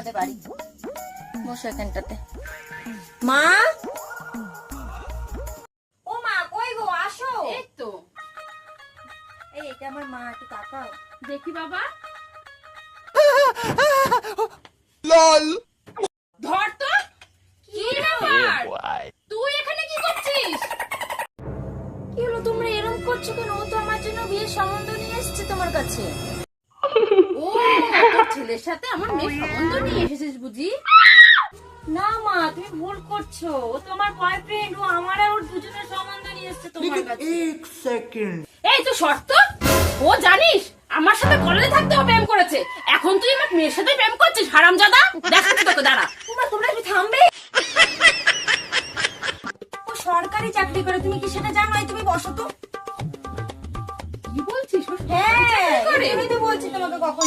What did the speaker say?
আমাদের বাড়ি। বসো এখানটাতে। মা, ও মা, কই গো, আসো। এই তো। এই এটা আমার মা, একটু তাকাও দেখি বাবা। লল ধর তো। কি ব্যাপার? তুই এখানে কি করছিস? কি হলো, তোমরা এরকম করছো কেন? ও তো আমার জন্য বিয়ের সম্বন্ধ নিয়ে এসেছে তোমার কাছে। ও, তোর ছেলের সাথে আমার মেয়ের সম্বন্ধ নিয়ে এসেছিস বুঝি? না মা, তুমি ভুল করছো। ও তো আমার বয়ফ্রেন্ড। ও আমার আর ওর দুজনের সম্বন্ধ নিয়ে এসেছে তোমার কাছে। এক সেকেন্ড এই তো শর্ত। ও জানিস আমার সাথে কলেজে থাকতে ও প্রেম করেছে, এখন তুই আমার মেয়ের সাথে প্রেম করছিস? হারামজাদা, দেখাচ্ছি তোকে, দাঁড়া। তোমরা একটু থামবে? ও সরকারি চাকরি করে, তুমি কি সেটা জানো? এই তুমি বসো তো। কি বলছিস? হ্যাঁ, করে? এই জন্যই তো বলছি তোমাকে কখন